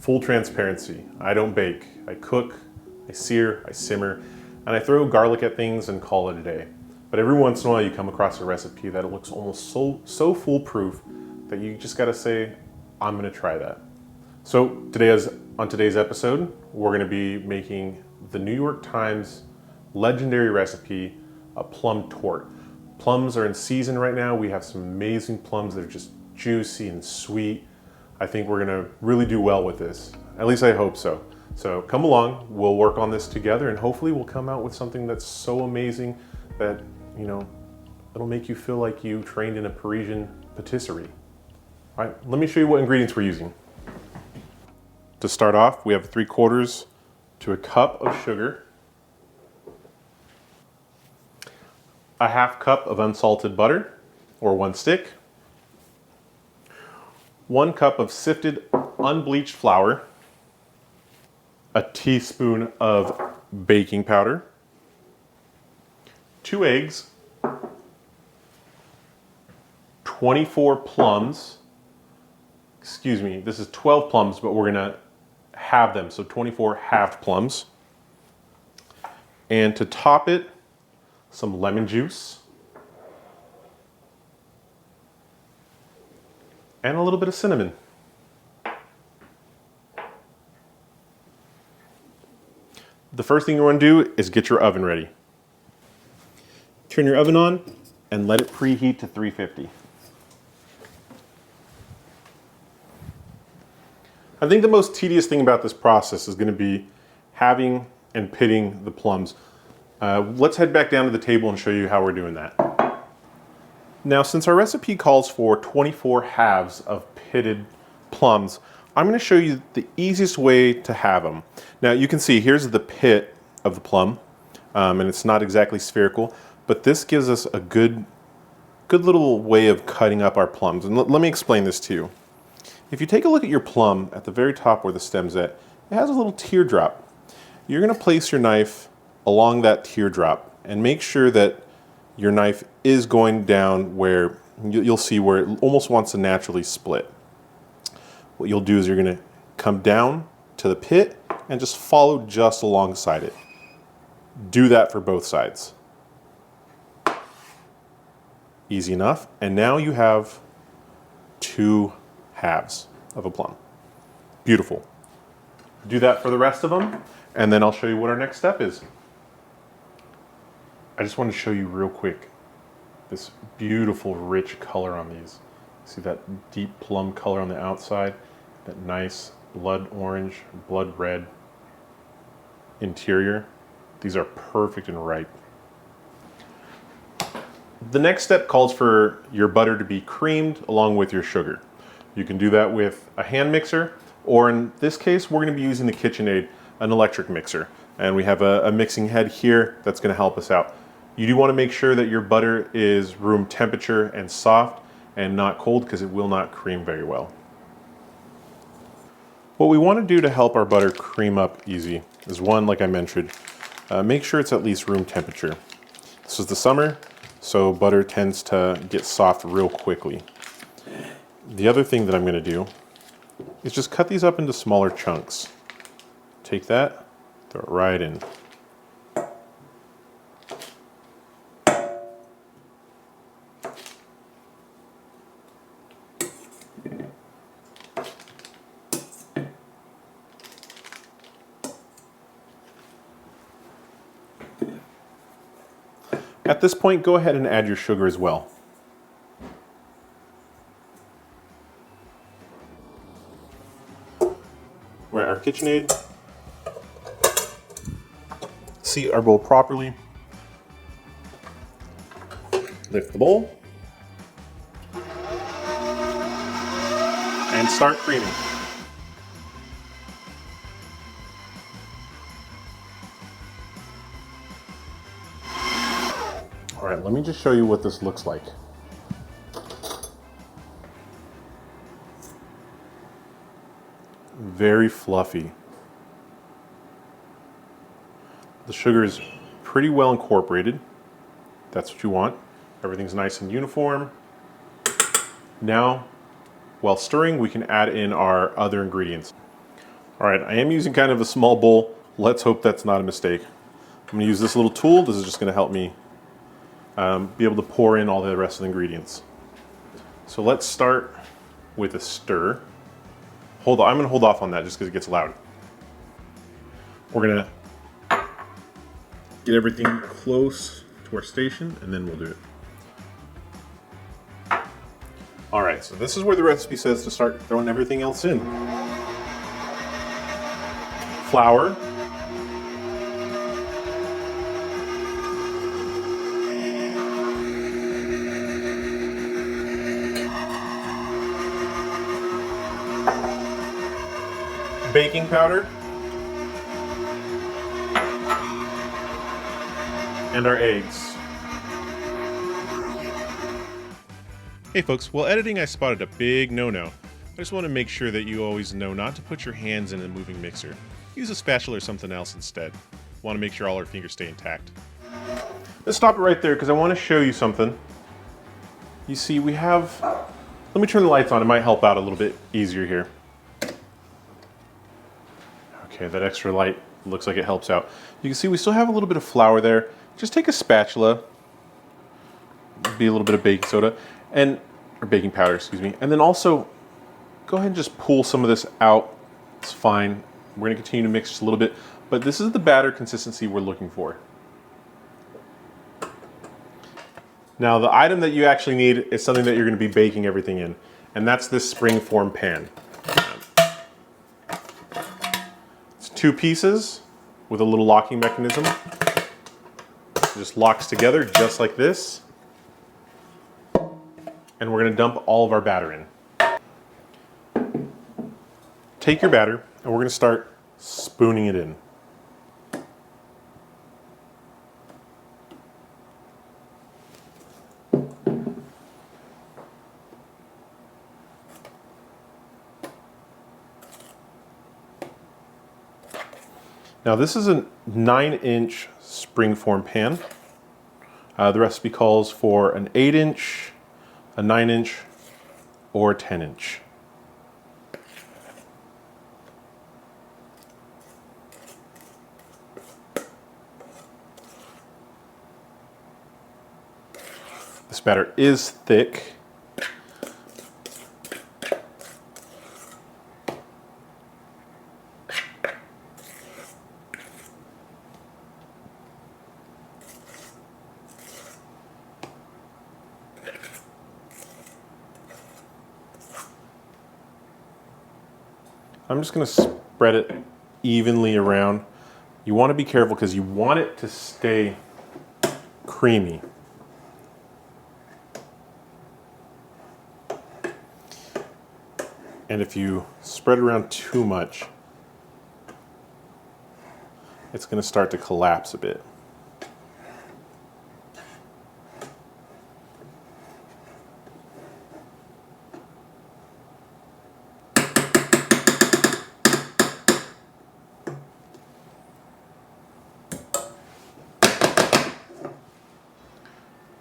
Full transparency, I don't bake. I cook, I sear, I simmer, and I throw garlic at things and call it a day. But every once in a while you come across a recipe that it looks almost so foolproof that you just gotta say, I'm gonna try that. So on today's episode, we're gonna be making the New York Times legendary recipe, a plum torte. Plums are in season right now. We have some amazing plums that are just juicy and sweet. I think we're gonna really do well with this. At least I hope so. So come along, we'll work on this together and hopefully we'll come out with something that's so amazing that, you know, it'll make you feel like you trained in a Parisian patisserie. All right, let me show you what ingredients we're using. To start off, we have 3/4 to a cup of sugar, a 1/2 cup of unsalted butter, or 1 stick, 1 cup of sifted unbleached flour, a teaspoon of baking powder, 2 eggs, 24 plums, excuse me, this is 12 plums, but we're gonna halve them, so 24 halved plums. And to top it, some lemon juice, and a little bit of cinnamon. The first thing you want to do is get your oven ready. Turn your oven on and let it preheat to 350. I think the most tedious thing about this process is going to be having and pitting the plums. Let's head back down to the table and show you how we're doing that. Now, since our recipe calls for 24 halves of pitted plums, I'm going to show you the easiest way to have them. Now, you can see here's the pit of the plum, and it's not exactly spherical, but this gives us a good little way of cutting up our plums. And let me explain this to you. If you take a look at your plum at the very top where the stem's at, it has a little teardrop. You're going to place your knife along that teardrop and make sure that your knife is going down where you'll see where it almost wants to naturally split. What you'll do is you're going to come down to the pit and just follow just alongside it. Do that for both sides. Easy enough. And now you have 2 halves of a plum. Beautiful. Do that for the rest of them, and then I'll show you what our next step is. I just want to show you real quick this beautiful rich color on these. See that deep plum color on the outside, that nice blood orange, blood red interior. These are perfect and ripe. The next step calls for your butter to be creamed along with your sugar. You can do that with a hand mixer, or in this case, we're going to be using the KitchenAid, an electric mixer. And we have a mixing head here that's going to help us out. You do want to make sure that your butter is room temperature and soft and not cold, because it will not cream very well. What we want to do to help our butter cream up easy is, one, like I mentioned, make sure it's at least room temperature. This is the summer, so butter tends to get soft real quickly. The other thing that I'm going to do is just cut these up into smaller chunks. Take that, throw it right in. At this point, go ahead and add your sugar as well. We're at our KitchenAid. Seat our bowl properly. Lift the bowl. And start creaming. All right, let me just show you what this looks like. Very fluffy. The sugar is pretty well incorporated. That's what you want. Everything's nice and uniform. Now, while stirring, we can add in our other ingredients. All right, I am using kind of a small bowl. Let's hope that's not a mistake. I'm gonna use this little tool. This is just gonna help me be able to pour in all the rest of the ingredients. So let's start with a stir. Hold on, I'm gonna hold off on that just because it gets loud. We're gonna get everything close to our station and then we'll do it. All right, so this is where the recipe says to start throwing everything else in. Flour. Baking powder. And our eggs. Hey folks, while editing I spotted a big no-no. I just want to make sure that you always know not to put your hands in a moving mixer. Use a spatula or something else instead. Want to make sure all our fingers stay intact. Let's stop it right there because I want to show you something. You see we have, let me turn the lights on, it might help out a little bit easier here. Okay, that extra light looks like it helps out. You can see we still have a little bit of flour there. Just take a spatula, be a little bit of baking soda, or baking powder, excuse me, and then also go ahead and just pull some of this out. It's fine. We're going to continue to mix just a little bit, but this is the batter consistency we're looking for. Now the item that you actually need is something that you're going to be baking everything in, and that's this springform pan. It's 2 pieces with a little locking mechanism. It just locks together just like this. And we're going to dump all of our batter in. Take your batter and we're going to start spooning it in. Now this is a 9-inch springform pan. The recipe calls for an 8-inch, a 9-inch, or a 10-inch. This batter is thick. I'm just going to spread it evenly around. You want to be careful because you want it to stay creamy. And if you spread it around too much, it's going to start to collapse a bit.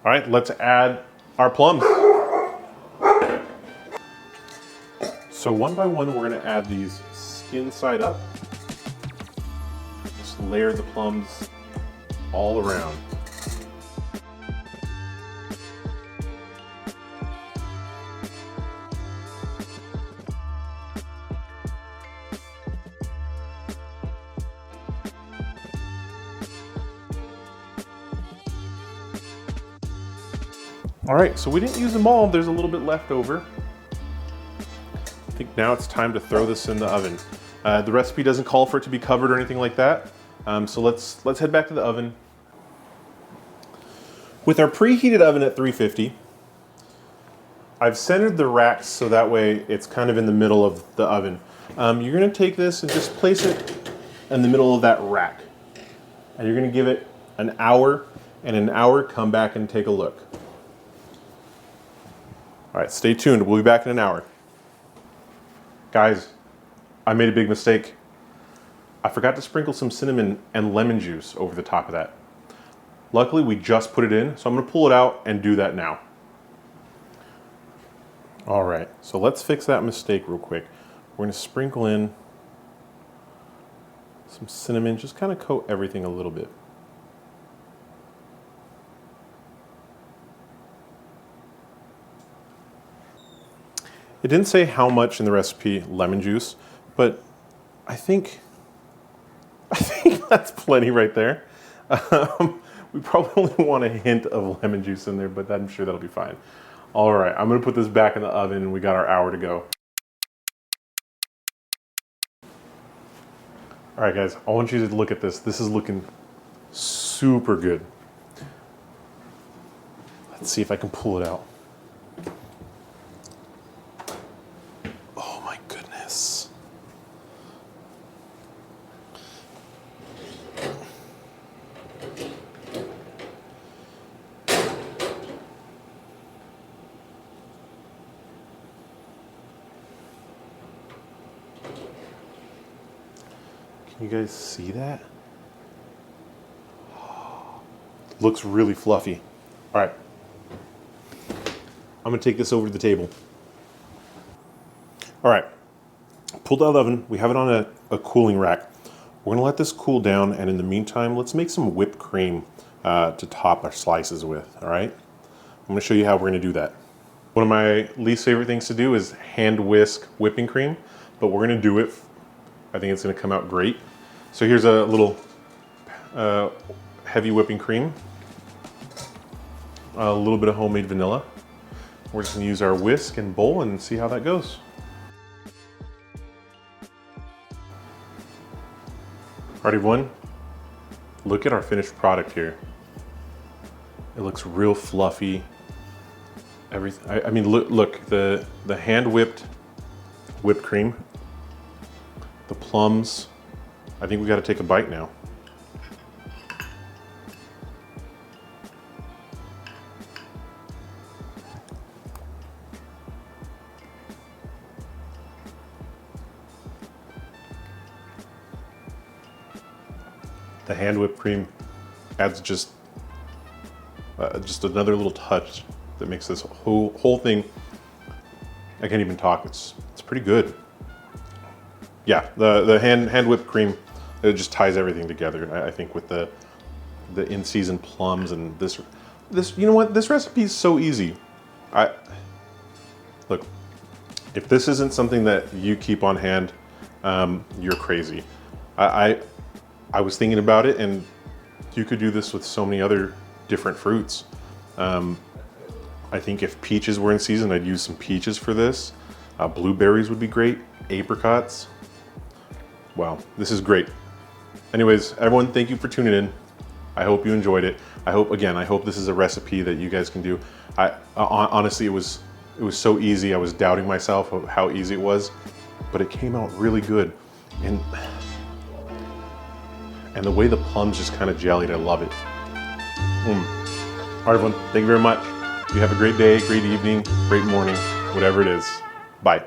All right, let's add our plums. So one by one, we're going to add these skin side up. Just layer the plums all around. All right, so we didn't use them all. There's a little bit left over. I think now it's time to throw this in the oven. The recipe doesn't call for it to be covered or anything like that. So let's head back to the oven. With our preheated oven at 350, I've centered the racks so that way it's kind of in the middle of the oven. You're gonna take this and just place it in the middle of that rack. And you're gonna give it an hour, and in an hour, come back and take a look. All right, stay tuned. We'll be back in an hour. Guys, I made a big mistake. I forgot to sprinkle some cinnamon and lemon juice over the top of that. Luckily, we just put it in, so I'm gonna pull it out and do that now. All right, so let's fix that mistake real quick. We're gonna sprinkle in some cinnamon, just kind of coat everything a little bit. It didn't say how much in the recipe lemon juice, but I think that's plenty right there. We probably only want a hint of lemon juice in there, but I'm sure that'll be fine. All right, I'm gonna put this back in the oven and we got our hour to go. All right, guys, I want you to look at this. This is looking super good. Let's see if I can pull it out. Oh my goodness. Can you guys see that? Looks really fluffy. All right, I'm gonna take this over to the table. All right, pulled out of the oven. We have it on a cooling rack. We're gonna let this cool down, and in the meantime, let's make some whipped cream to top our slices with, all right? I'm gonna show you how we're gonna do that. One of my least favorite things to do is hand whisk whipping cream, but we're gonna do it. I think it's gonna come out great. So here's a little heavy whipping cream, a little bit of homemade vanilla. We're just gonna use our whisk and bowl and see how that goes. All right, everyone, look at our finished product here. It looks real fluffy. Everything. I mean, look, the hand whipped whipped cream, the plums. I think we got to take a bite now. The hand whipped cream adds just another little touch that makes this whole thing. I can't even talk. It's pretty good. Yeah, the hand whipped cream, it just ties everything together. I think with the in season plums and this you know what, this recipe is so easy. Look, if this isn't something that you keep on hand, you're crazy. I was thinking about it, and you could do this with so many other different fruits. I think if peaches were in season, I'd use some peaches for this. Blueberries would be great. Apricots. Wow, this is great. Anyways, everyone, thank you for tuning in. I hope you enjoyed it. I hope this is a recipe that you guys can do. Honestly, it was so easy. I was doubting myself of how easy it was, but it came out really good. And the way the plums just kind of jellied, I love it. All right, everyone, thank you very much. You have a great day, great evening, great morning, whatever it is. Bye.